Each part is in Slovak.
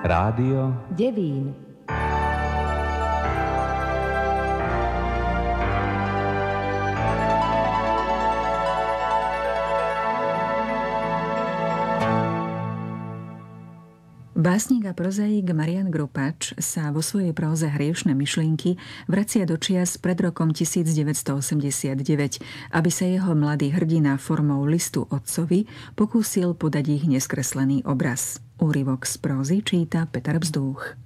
Rádio Devín. Básnik a prozaik Marián Grupač sa vo svojej próze Hriešne myšlienky vracia do čias pred rokom 1989, aby sa jeho mladý hrdina formou listu otcovi pokúsil podať ich neskreslený obraz. Úryvok z prózy číta Peter Bzdúch.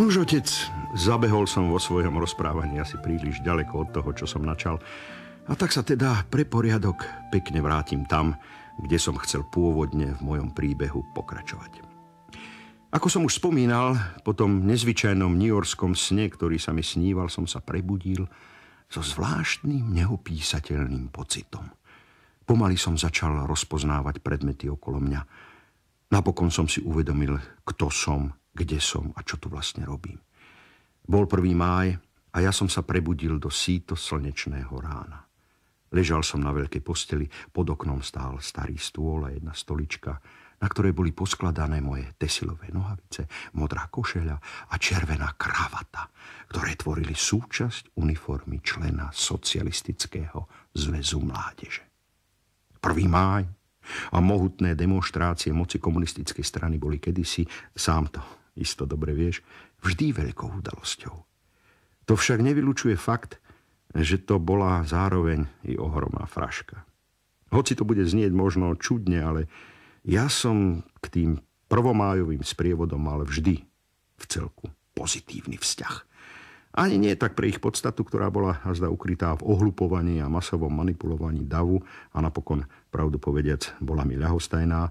Nuž, otec, zabehol som vo svojom rozprávaní asi príliš ďaleko od toho, čo som načal. A tak sa teda pre poriadok pekne vrátim tam, kde som chcel pôvodne v mojom príbehu pokračovať. Ako som už spomínal, po tom nezvyčajnom newyorskom sne, ktorý sa mi sníval, som sa prebudil so zvláštnym, neopísateľným pocitom. Pomaly som začal rozpoznávať predmety okolo mňa. Napokon som si uvedomil, kto som, kde som a čo tu vlastne robím. Bol 1. máj a ja som sa prebudil do síto slnečného rána. Ležal som na veľkej posteli, pod oknom stál starý stôl a jedna stolička, na ktorej boli poskladané moje tesilové nohavice, modrá košeľa a červená kravata, ktoré tvorili súčasť uniformy člena Socialistického zväzu mládeže. 1. máj a mohutné demonštrácie moci komunistickej strany boli kedysi, sám to isto dobre vieš, vždy veľkou udalosťou. To však nevylučuje fakt, že to bola zároveň i ohromná fraška. Hoci to bude znieť možno čudne, ale ja som k tým prvomájovým sprievodom mal vždy v celku pozitívny vzťah. Ani nie tak pre ich podstatu, ktorá bola azda ukrytá v ohlupovaní a masovom manipulovaní davu a napokon, pravdu povediac, bola mi ľahostajná,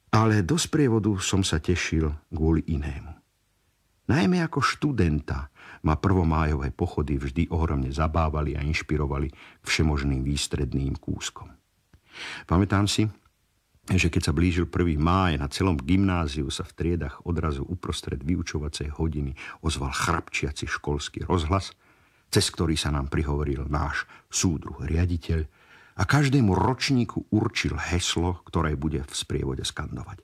ale do sprievodu som sa tešil kvôli inému. Najmä ako študenta ma prvomájové pochody vždy ohromne zabávali a inšpirovali všemožným výstredným kúskom. Pamätám si, že keď sa blížil 1. máj, na celom gymnáziu sa v triedach odrazu uprostred vyučovacej hodiny ozval chrapčiaci školský rozhlas, cez ktorý sa nám prihovoril náš súdruh riaditeľ a každému ročníku určil heslo, ktoré bude v sprievode skandovať.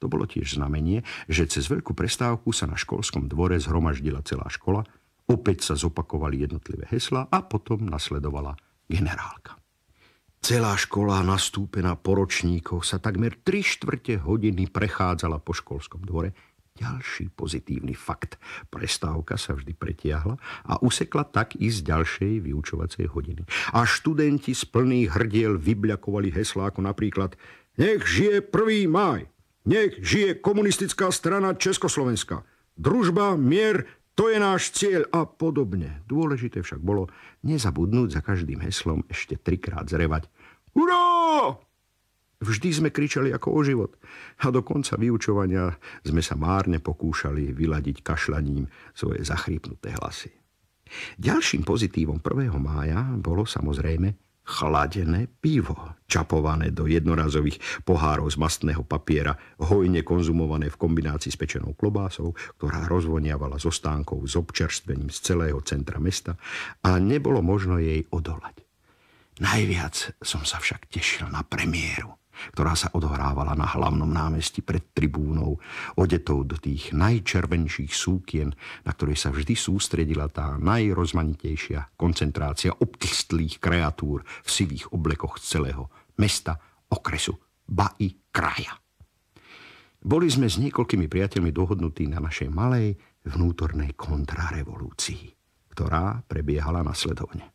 To bolo tiež znamenie, že cez veľkú prestávku sa na školskom dvore zhromaždila celá škola, opäť sa zopakovali jednotlivé heslá a potom nasledovala generálka. Celá škola, nastúpená po ročníkoch, sa takmer 3/4 hodiny prechádzala po školskom dvore. Ďalší pozitívny fakt. Prestávka sa vždy pretiahla a usekla tak i z ďalšej vyučovacej hodiny. A študenti z plných hrdiel vybľakovali heslá ako napríklad Nech žije 1. máj! Nech žije komunistická strana Československa! Družba, mier, to je náš cieľ a podobne. Dôležité však bolo nezabudnúť za každým heslom ešte 3-krát zrevať Hurá! Vždy sme kričali ako o život a do konca vyučovania sme sa márne pokúšali vyladiť kašľaním svoje zachrípnuté hlasy. Ďalším pozitívom 1. mája bolo samozrejme chladené pivo, čapované do jednorazových pohárov z mastného papiera, hojne konzumované v kombinácii s pečenou klobásou, ktorá rozvoniavala zo stánkov s občerstvením z celého centra mesta a nebolo možno jej odolať. Najviac som sa však tešil na premiéru, ktorá sa odohrávala na hlavnom námestí pred tribúnou, odetou do tých najčervenších súkien, na ktorej sa vždy sústredila tá najrozmanitejšia koncentrácia obtlstlých kreatúr v sivých oblekoch z celého mesta, okresu, ba i kraja. Boli sme s niekoľkými priateľmi dohodnutí na našej malej vnútornej kontrarevolúcii, ktorá prebiehala nasledovne.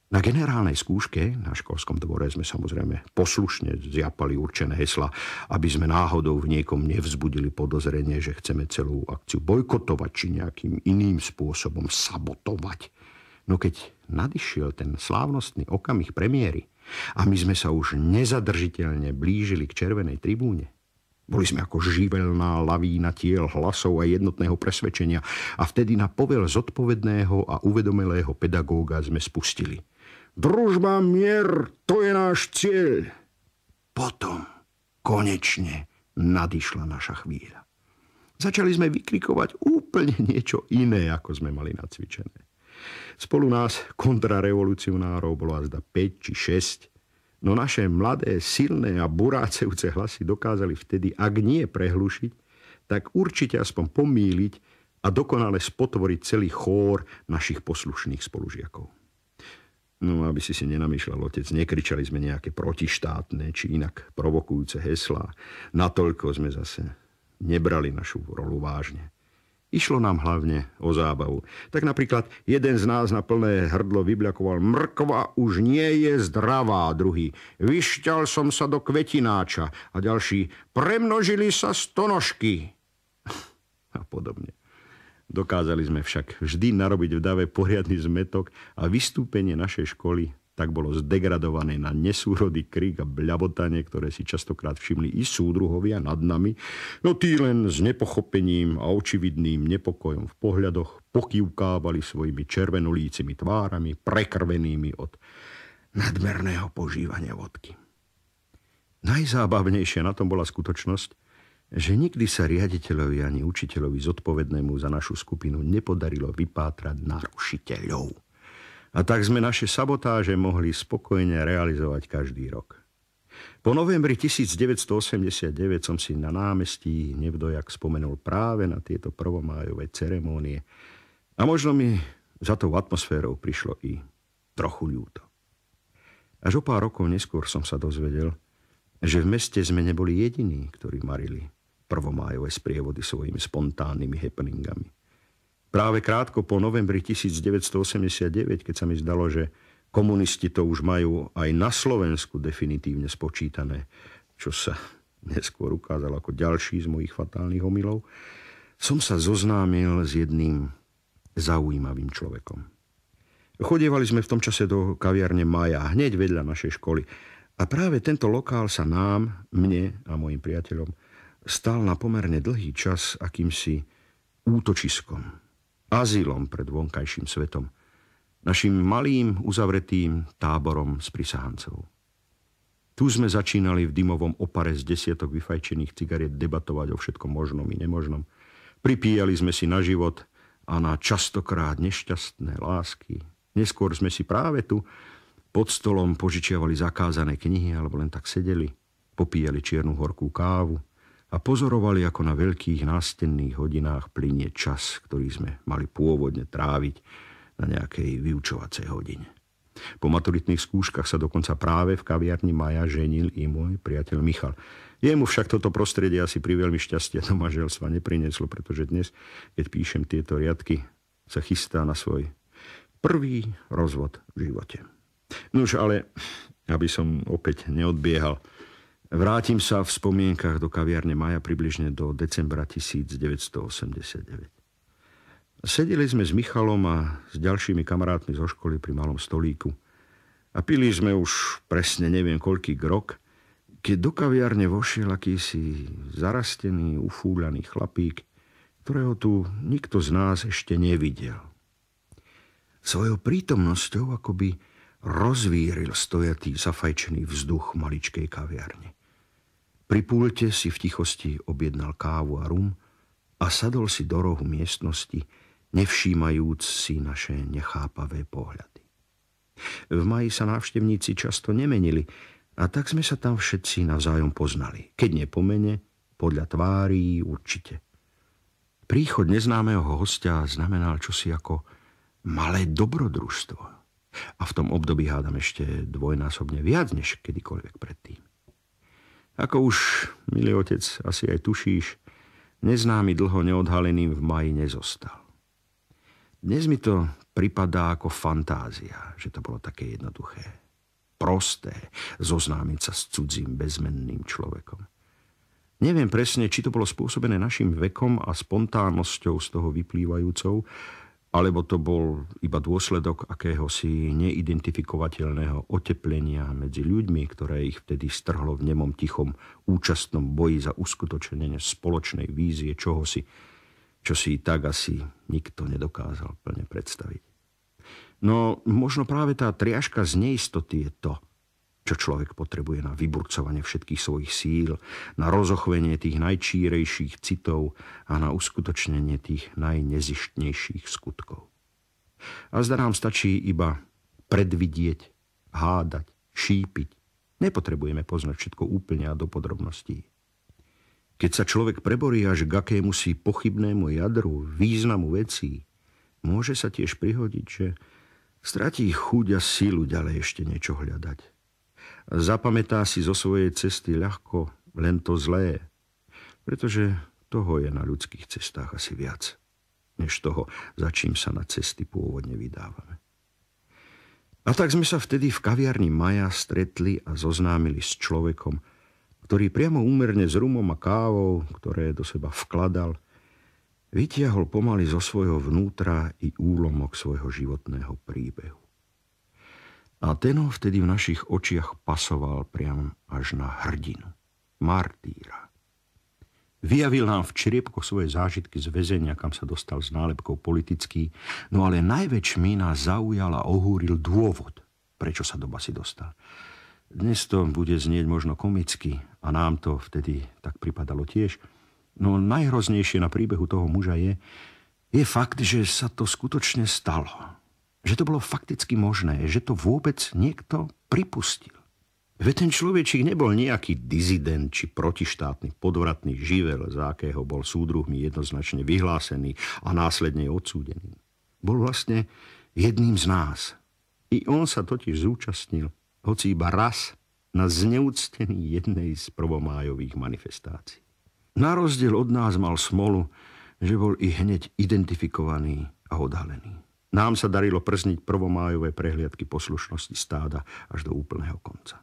Na generálnej skúške na školskom dvore sme samozrejme poslušne zjapali určené hesla, aby sme náhodou v niekom nevzbudili podozrenie, že chceme celú akciu bojkotovať či nejakým iným spôsobom sabotovať. No keď nadišiel ten slávnostný okamih premiéry a my sme sa už nezadržiteľne blížili k červenej tribúne, Boli sme ako živelná lavína tiel, hlasov a jednotného presvedčenia a vtedy na povel zodpovedného a uvedomelého pedagóga sme spustili: Družba, mier, to je náš cieľ. Potom konečne nadišla naša chvíľa. Začali sme vykrikovať úplne niečo iné, ako sme mali nacvičené. Spolu nás, kontrarevolucionárov, bolo azda 5 či 6, no naše mladé, silné a burácejúce hlasy dokázali vtedy, ak nie prehlušiť, tak určite aspoň pomýliť a dokonale spotvoriť celý chór našich poslušných spolužiakov. No, aby si nenamýšľal, otec, nekričali sme nejaké protištátne či inak provokujúce heslá. Natoľko sme zase nebrali našu rolu vážne. Išlo nám hlavne o zábavu. Tak napríklad jeden z nás na plné hrdlo vybľakoval: Mrkva už nie je zdravá. Druhý: vyšťal som sa do kvetináča. A ďalší: premnožili sa stonožky. A podobne. Dokázali sme však vždy narobiť v dave poriadny zmetok a vystúpenie našej školy tak bolo zdegradované na nesúrodý krik a bľabotanie, ktoré si častokrát všimli i súdruhovia nad nami, no tí len s nepochopením a očividným nepokojom v pohľadoch pokývkávali svojimi červenolícimi tvárami, prekrvenými od nadmerného požívania vodky. Najzábavnejšia na tom bola skutočnosť, že nikdy sa riaditeľovi ani učiteľovi zodpovednému za našu skupinu nepodarilo vypátrať narušiteľov. A tak sme naše sabotáže mohli spokojne realizovať každý rok. Po novembri 1989 som si na námestí nevdojak spomenul práve na tieto prvomájové ceremónie a možno mi za tou atmosférou prišlo i trochu ľúto. Až o pár rokov neskôr som sa dozvedel, že v meste sme neboli jediní, ktorí marili prvomájové sprievody svojimi spontánnymi happeningami. Práve krátko po novembri 1989, keď sa mi zdalo, že komunisti to už majú aj na Slovensku definitívne spočítané, čo sa neskôr ukázalo ako ďalší z mojich fatálnych omylov, som sa zoznámil s jedným zaujímavým človekom. Chodievali sme v tom čase do kaviarne Maja, hneď vedľa našej školy. A práve tento lokál sa nám, mne a mojim priateľom, stal na pomerne dlhý čas akýmsi útočiskom, azylom pred vonkajším svetom, našim malým uzavretým táborom sprisahancov. Tu sme začínali v dymovom opare z desiatok vyfajčených cigariet debatovať o všetkom možnom i nemožnom. Pripíjali sme si na život a na častokrát nešťastné lásky. Neskôr sme si práve tu pod stolom požičiavali zakázané knihy alebo len tak sedeli, popíjali čiernu horkú kávu a pozorovali, ako na veľkých nástenných hodinách plynie čas, ktorý sme mali pôvodne tráviť na nejakej vyučovacej hodine. Po maturitných skúškach sa dokonca práve v kaviarni Maja ženil i môj priateľ Michal. Jemu však toto prostredie asi pri veľmi šťastia do manželstva neprinieslo, pretože dnes, keď píšem tieto riadky, sa chystá na svoj prvý rozvod v živote. Nuž, ale aby som opäť neodbiehal, vrátim sa v spomienkach do kaviarne Maja približne do decembra 1989. Sedeli sme s Michalom a s ďalšími kamarátmi zo školy pri malom stolíku a pili sme už presne neviem koľký rok, keď do kaviarne vošiel akýsi zarastený, ufúľaný chlapík, ktorého tu nikto z nás ešte nevidel. Svojou prítomnosťou akoby rozvíril stojatý, zafajčený vzduch maličkej kaviarne. Pri pulte si v tichosti objednal kávu a rum a sadol si do rohu miestnosti, nevšímajúc si naše nechápavé pohľady. V Maji sa návštevníci často nemenili a tak sme sa tam všetci navzájom poznali. Keď nie po mene, podľa tvári určite. Príchod neznámeho hostia znamenal čosi ako malé dobrodružstvo. A v tom období hádam ešte dvojnásobne viac než kedykoľvek predtým. Ako už, milý otec, asi aj tušíš, neznámy dlho neodhaleným v Maji nezostal. Dnes mi to pripadá ako fantázia, že to bolo také jednoduché, prosté, zoznámiť sa s cudzím bezmenným človekom. Neviem presne, či to bolo spôsobené našim vekom a spontánnosťou z toho vyplývajúcou, alebo to bol iba dôsledok akéhosi neidentifikovateľného oteplenia medzi ľuďmi, ktoré ich vtedy strhlo v nemom tichom účastnom boji za uskutočnenie spoločnej vízie čohosi, čo si tak asi nikto nedokázal plne predstaviť. No možno práve tá triažka z neistoty je to, čo človek potrebuje na vyburcovanie všetkých svojich síl, na rozochvenie tých najčírejších citov a na uskutočnenie tých najnezištnejších skutkov. A zda nám stačí iba predvidieť, hádať, šípiť. Nepotrebujeme poznať všetko úplne a do podrobností. Keď sa človek preborí až k akémusi pochybnému jadru, významu vecí, môže sa tiež prihodiť, že stratí chuť a sílu ďalej ešte niečo hľadať. Zapamätá si zo svojej cesty ľahko len to zlé, pretože toho je na ľudských cestách asi viac, než toho, za čím sa na cesty pôvodne vydávame. A tak sme sa vtedy v kaviarni Maja stretli a zoznámili s človekom, ktorý priamo úmerne s rumom a kávou, ktoré do seba vkladal, vytiahol pomaly zo svojho vnútra i úlomok svojho životného príbehu. A ten ho vtedy v našich očiach pasoval priam až na hrdinu, martýra. Vyjavil nám v čriepkoch svoje zážitky z väzenia, kam sa dostal s nálepkou politický, no ale najväčšmi nás zaujal a ohúril dôvod, prečo sa do basy dostal. Dnes to bude znieť možno komicky a nám to vtedy tak pripadalo tiež, no najhroznejšie na príbehu toho muža je fakt, že sa to skutočne stalo. Že to bolo fakticky možné, že to vôbec niekto pripustil. Veď ten človečík nebol nejaký dizident či protištátny podvratný živel, za akého bol súdruhmi jednoznačne vyhlásený a následne odsúdený. Bol vlastne jedným z nás. I on sa totiž zúčastnil, hoci iba raz, na zneúctení jednej z prvomájových manifestácií. Na rozdiel od nás mal smolu, že bol i hneď identifikovaný a odhalený. Nám sa darilo przniť prvomájové prehliadky poslušnosti stáda až do úplného konca.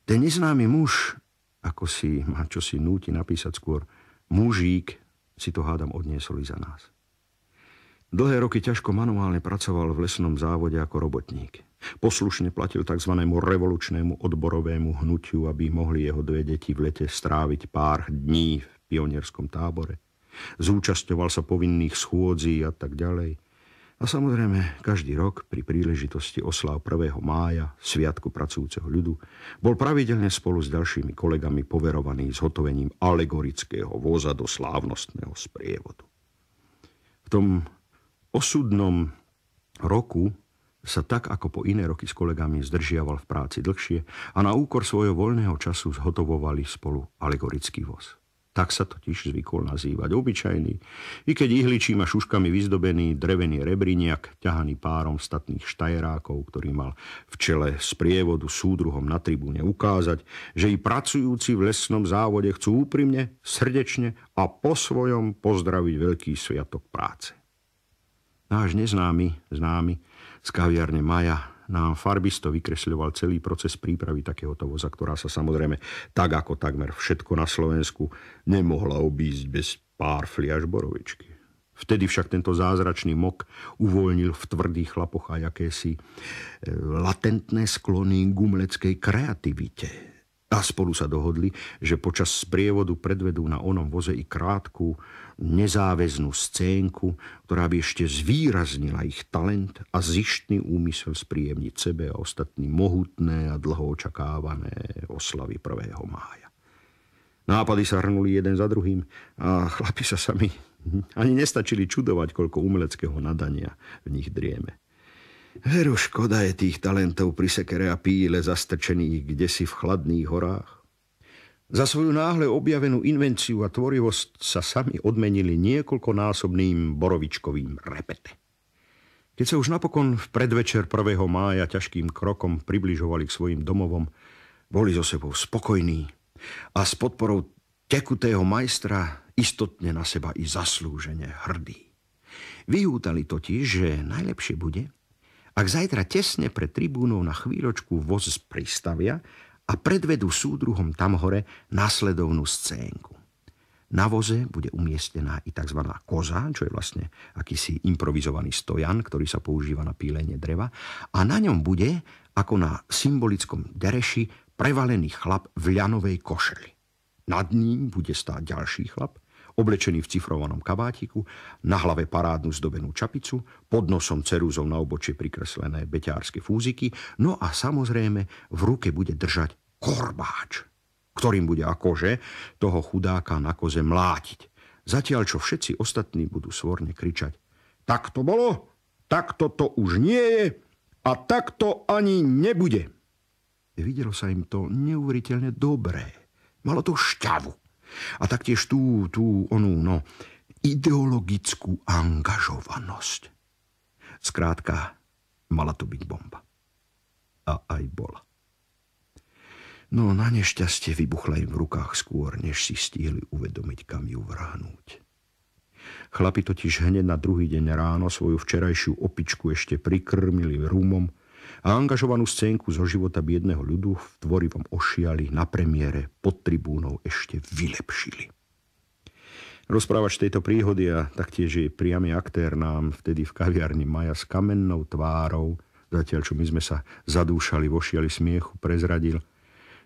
Ten neznámy muž, ako si ma čosi núti napísať skôr, mužík, si to hádam odniesol i za nás. Dlhé roky ťažko manuálne pracoval v lesnom závode ako robotník. Poslušne platil tzv. Revolučnému odborovému hnutiu, aby mohli jeho dve deti v lete stráviť pár dní v pionierskom tábore. Zúčastňoval sa povinných schôdzí a tak ďalej. A samozrejme, každý rok pri príležitosti osláv 1. mája, sviatku pracujúceho ľudu, bol pravidelne spolu s ďalšími kolegami poverovaný zhotovením alegorického voza do slávnostného sprievodu. V tom osudnom roku sa tak ako po iné roky s kolegami zdržiaval v práci dlhšie a na úkor svojho voľného času zhotovovali spolu alegorický voz. Tak sa totiž zvykol nazývať obyčajný, i keď ihličím a šuškami vyzdobený drevený rebriniak, ťahaný párom statných štajerákov, ktorý mal v čele sprievodu súdruhom na tribúne ukázať, že i pracujúci v lesnom závode chcú úprimne, srdečne a po svojom pozdraviť veľký sviatok práce. Náš známy z kaviarne Maja nám farbisto vykresľoval celý proces prípravy takéhoto voza, ktorá sa samozrejme, tak ako takmer všetko na Slovensku, nemohla obísť bez pár fliaš borovičky. Vtedy však tento zázračný mok uvoľnil v tvrdých chlapoch aj akési latentné sklony k umeleckej kreativite. A spolu sa dohodli, že počas sprievodu predvedú na onom voze i krátku, nezáväznú scénku, ktorá by ešte zvýraznila ich talent a zištný úmysel spríjemniť sebe a ostatným mohutné a dlho očakávané oslavy 1. mája. Nápady sa hrnuli jeden za druhým a chlapi sa sami ani nestačili čudovať, koľko umeleckého nadania v nich drieme. Veru, škoda je tých talentov pri sekere a píle zastrčených kdesi v chladných horách. Za svoju náhle objavenú invenciu a tvorivosť sa sami odmenili niekoľkonásobným borovičkovým repete. Keď sa už napokon v predvečer 1. mája ťažkým krokom približovali k svojim domovom, boli so sebou spokojní a s podporou tekutého majstra istotne na seba i zaslúžene hrdí. Vyhútali totiž, že najlepšie bude, ak zajtra tesne pred tribúnou na chvíľočku voz pristavia a predvedú súdruhom tam hore nasledovnú scénku. Na voze bude umiestnená i tzv. Koza, čo je vlastne akýsi improvizovaný stojan, ktorý sa používa na pílenie dreva. A na ňom bude, ako na symbolickom dereši, prevalený chlap v ľanovej košeli. Nad ním bude stáť ďalší chlap, oblečený v cifrovanom kabátiku, na hlave parádnu zdobenú čapicu, pod nosom ceruzou na obočie prikreslené beťárske fúziky, no a samozrejme v ruke bude držať korbáč, ktorým bude akože toho chudáka na koze mlátiť. Zatiaľ, čo všetci ostatní budú svorne kričať: tak to bolo, takto to už nie je a takto ani nebude. Videlo sa im to neuveriteľne dobré. Malo to šťavu. A taktiež tú ideologickú angažovanosť. Skrátka, mala to byť bomba. A aj bola. No na nešťastie vybuchla im v rukách skôr, než si stihli uvedomiť, kam ju vrhnúť. Chlapi totiž hneď na druhý deň ráno svoju včerajšiu opičku ešte prikrmili rumom a angažovanú scénku zo života biedného ľudu v tvorivom ošiali na premiére pod tribúnou ešte vylepšili. Rozprávač tejto príhody a taktiež jej priamy aktér nám vtedy v kaviarni Maja s kamennou tvárou, zatiaľ čo my sme sa zadúšali v ošiali smiechu, prezradil,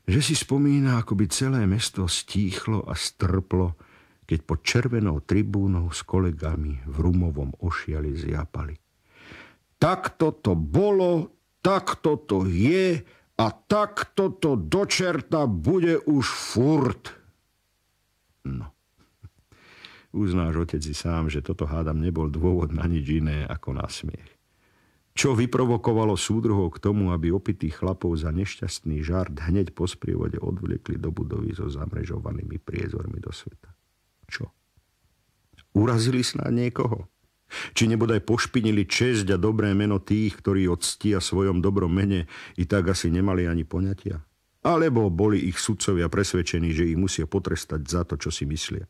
že si spomína, ako by celé mesto stíchlo a strplo, keď pod červenou tribúnou s kolegami v rumovom ošiali zjapali: takto to bolo, takto to je a takto to do čerta bude už furt. No, uznáš, otec, si sám, že toto hádam nebol dôvod na nič iné ako na smiech. Čo vyprovokovalo súdruhov k tomu, aby opitých chlapov za nešťastný žart hneď po sprievode odvliekli do budovy so zamrežovanými priezormi do sveta? Čo? Urazili snáď niekoho? Či nebodaj pošpinili česť a dobré meno tých, ktorí od cti a svojom dobrom mene i tak asi nemali ani poňatia? Alebo boli ich sudcovia presvedčení, že ich musia potrestať za to, čo si myslia?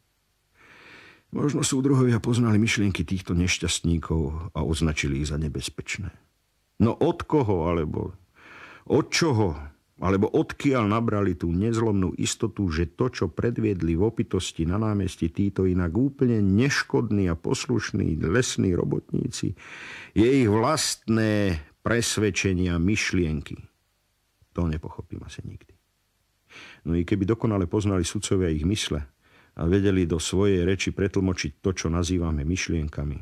Možno súdruhovia poznali myšlienky týchto nešťastníkov a označili ich za nebezpečné. No od koho, alebo od čoho, alebo odkiaľ nabrali tú nezlomnú istotu, že to, čo predviedli v opitosti na námestí títo inak úplne neškodní a poslušní lesní robotníci, je ich vlastné presvedčenia, myšlienky. To nepochopím asi nikdy. No i keby dokonale poznali sudcovia ich mysle a vedeli do svojej reči pretlmočiť to, čo nazývame myšlienkami,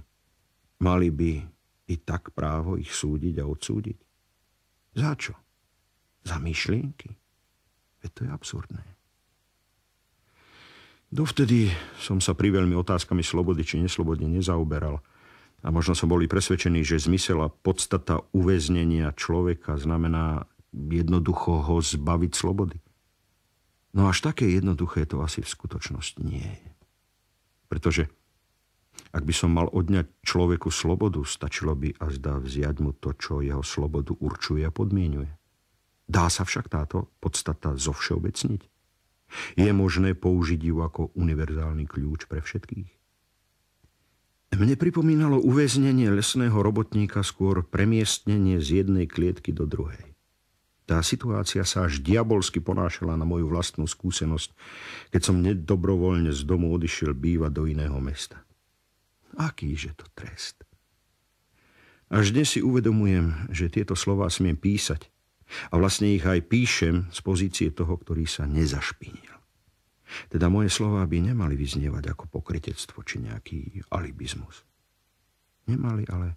mali by i tak právo ich súdiť a odsúdiť. Za čo? Za myšlienky? Veď to je absurdné. Dovtedy som sa priveľmi otázkami slobody či neslobody nezaoberal a možno som boli presvedčený, že zmysel a podstata uväznenia človeka znamená jednoducho ho zbaviť slobody. No až také jednoduché to asi v skutočnosti nie je. Pretože ak by som mal odňať človeku slobodu, stačilo by azda vziať mu to, čo jeho slobodu určuje a podmienuje. Dá sa však táto podstata zovšeobecniť? Je možné použiť ju ako univerzálny kľúč pre všetkých? Mne pripomínalo uväznenie lesného robotníka skôr premiestnenie z jednej klietky do druhej. Tá situácia sa až diabolsky ponášala na moju vlastnú skúsenosť, keď som nedobrovoľne z domu odišiel bývať do iného mesta. Akýže to trest? Až dnes si uvedomujem, že tieto slová smiem písať a vlastne ich aj píšem z pozície toho, ktorý sa nezašpinil. Teda moje slová by nemali vyznievať ako pokrytectvo či nejaký alibizmus. Nemali, ale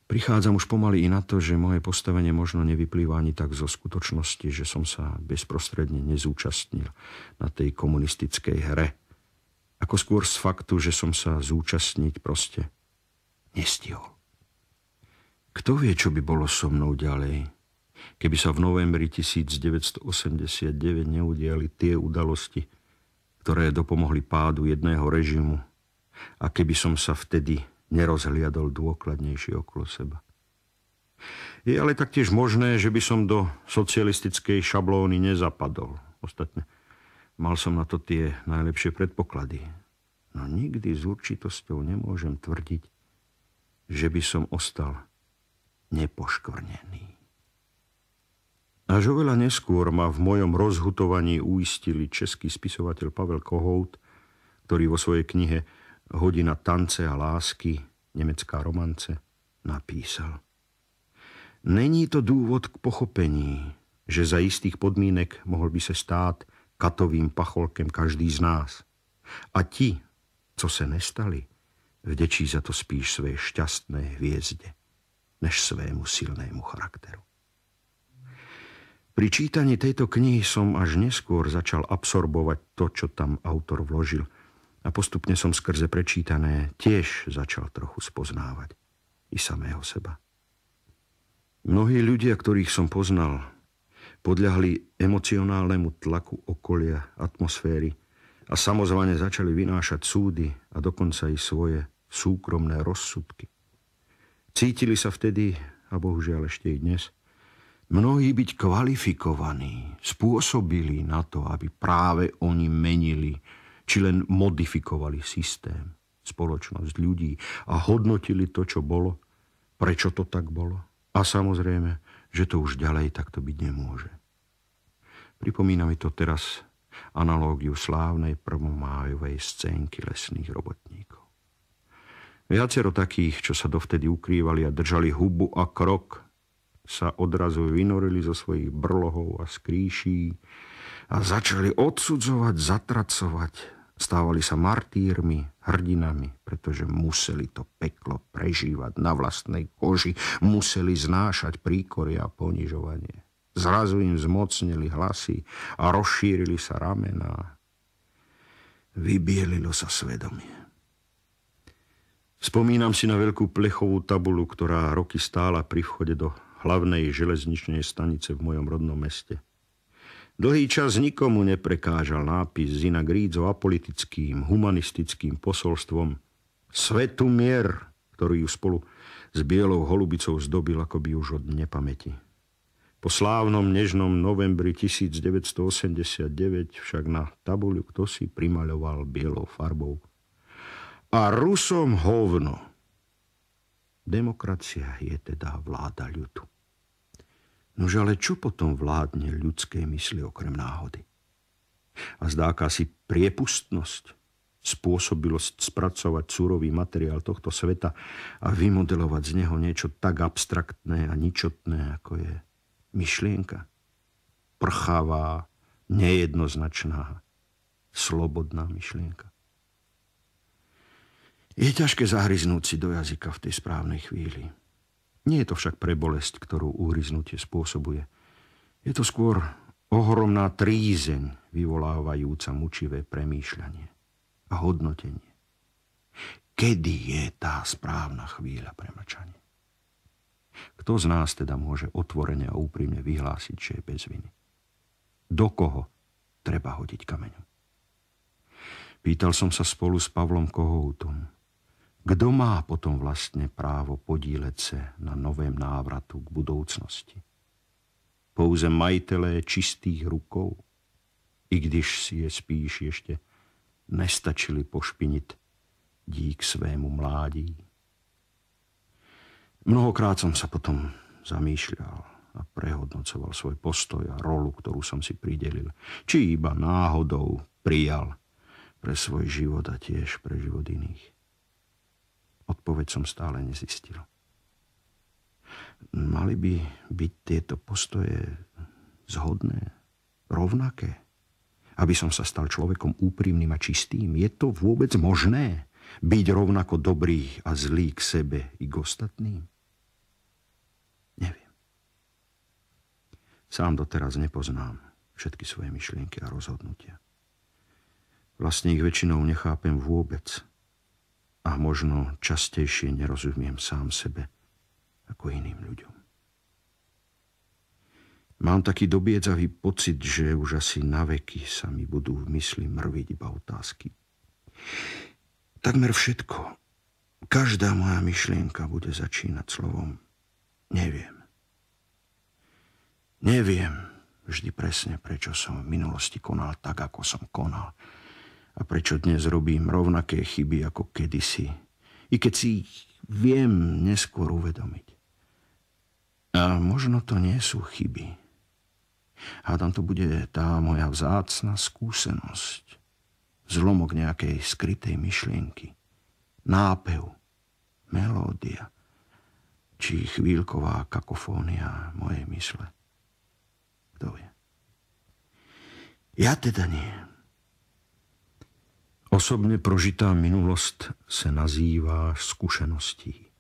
prichádzam už pomaly i na to, že moje postavenie možno nevyplýva ani tak zo skutočnosti, že som sa bezprostredne nezúčastnil na tej komunistickej hre, ako skôr z faktu, že som sa zúčastniť proste nestihol. Kto vie, čo by bolo so mnou ďalej, keby sa v novembri 1989 neudiali tie udalosti, ktoré dopomohli pádu jedného režimu, a keby som sa vtedy nerozhliadol dôkladnejšie okolo seba. Je ale taktiež možné, že by som do socialistickej šablóny nezapadol. Ostatne, mal som na to tie najlepšie predpoklady. No nikdy s určitosťou nemôžem tvrdiť, že by som ostal nepoškvrnený. Až oveľa neskôr ma v mojom rozhutovaní uistili český spisovateľ Pavel Kohout ktorý vo svojej knihe Hodina tance a lásky, nemecká romance, napísal: Není to důvod k pochopení, že za istých podmínek mohl by se stát katovým pacholkem každý z nás. A ti, co se nestali, vděčí za to spíš své šťastné hviezde, než svému silnému charakteru. Pri čítaní tejto knihy som až neskôr začal absorbovať to, čo tam autor vložil, a postupne som skrze prečítané tiež začal trochu spoznávať i samého seba. Mnohí ľudia, ktorých som poznal, podľahli emocionálnemu tlaku okolia, atmosféry a samozvane začali vynášať súdy a dokonca i svoje súkromné rozsudky. Cítili sa vtedy, a bohužiaľ ešte i dnes, mnohí byť kvalifikovaní, spôsobili na to, aby práve oni menili či len modifikovali systém, spoločnosť ľudí a hodnotili to, čo bolo, prečo to tak bolo. A samozrejme, že to už ďalej takto byť nemôže. Pripomína mi to teraz analógiu slávnej prvomájovej scénky lesných robotníkov. Viacero takých, čo sa dovtedy ukrývali a držali hubu a krok, sa odrazu vynorili zo svojich brlohov a skrýší a začali odsudzovať, zatracovať. Stávali sa martírmi, hrdinami, pretože museli to peklo prežívať na vlastnej koži, museli znášať príkory a ponižovanie. Zrazu im zmocnili hlasy a rozšírili sa ramená. Vybielilo sa svedomie. Spomínam si na veľkú plechovú tabulu, ktorá roky stála pri vchode do hlavnej železničnej stanice v mojom rodnom meste. Dlhý čas nikomu neprekážal nápis Zina Grídzo apolitickým, humanistickým posolstvom Svetu mier, ktorý ju spolu s bielou holubicou zdobil akoby už od nepamäti. Po slávnom nežnom novembri 1989 však na tabuľu kdosi primaľoval bielou farbou: A Rusom hovno. Demokracia je teda vláda ľudu. Nože ale čo potom vládne ľudskej mysli okrem náhody? A zdá akási priepustnosť, spôsobilosť spracovať surový materiál tohto sveta a vymodelovať z neho niečo tak abstraktné a ničotné, ako je myšlienka. Prchavá, nejednoznačná, slobodná myšlienka. Je ťažké zahryznúť si do jazyka v tej správnej chvíli. Nie je to však pre bolesť, ktorú uhryznutie spôsobuje. Je to skôr ohromná trízeň, vyvolávajúca mučivé premýšľanie a hodnotenie. Kedy je tá správna chvíľa pre mlčanie? Kto z nás teda môže otvorene a úprimne vyhlásiť, že je bez viny? Do koho treba hodiť kameňom? Pýtal som sa spolu s Pavlom Kohoutom. Kto má potom vlastne právo podíleť sa na novém návratu k budoucnosti? Pouze majitelé čistých rukou, i když si je spíš ešte nestačili pošpiniť dík svému mládí. Mnohokrát som sa potom zamýšľal a prehodnocoval svoj postoj a rolu, ktorú som si pridelil, či iba náhodou prijal pre svoj život a tiež pre život iných. Odpoveď som stále nezistil. Mali by byť tieto postoje zhodné, rovnaké, aby som sa stal človekom úprimným a čistým? Je to vôbec možné byť rovnako dobrý a zlý k sebe i k ostatným? Neviem. Sám doteraz nepoznám všetky svoje myšlienky a rozhodnutia. Vlastne ich väčšinou nechápem vôbec. A možno častejšie nerozumiem sám sebe ako iným ľuďom. Mám taký dobiedzavý pocit, že už asi naveky sa mi budú v mysli mrviť iba otázky. Takmer všetko, každá moja myšlienka bude začínať slovom neviem. Neviem vždy presne, prečo som v minulosti konal tak, ako som konal. A prečo dnes robím rovnaké chyby ako kedysi, i keď si ich viem neskôr uvedomiť. A možno to nie sú chyby. Hádam, to bude tá moja vzácna skúsenosť zlomok nejakej skrytej myšlienky, nápev, melódia, či chvíľková kakofónia mojej mysle. Kto vie? Ja teda nie. Osobne prožitá minulosť sa nazýva skúseností.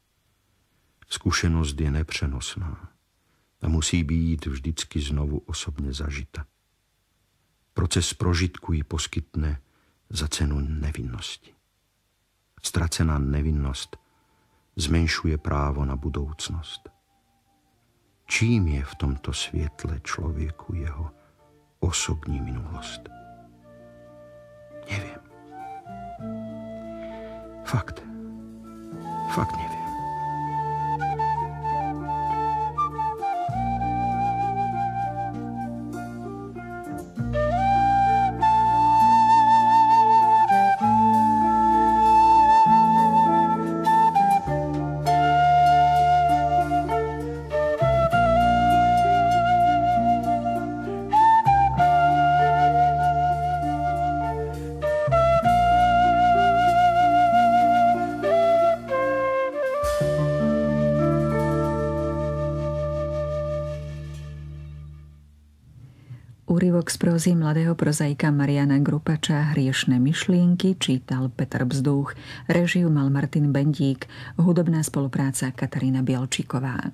Skúsenosť je nepřenosná a musí byť vždycky znovu osobne zažita. Proces prožitku ji poskytne za cenu nevinnosti. Stracená nevinnosť zmenšuje právo na budúcnosť. Čím je v tomto svietle človeku jeho osobní minulosť? Neviem. Fakt neviem. Úryvok z prózy mladého prozaika Mariana Grupača Hriešne myšlienky čítal Peter Bzdúch, režiu mal Martin Bendík, hudobná spolupráca Katarína Bielčíková.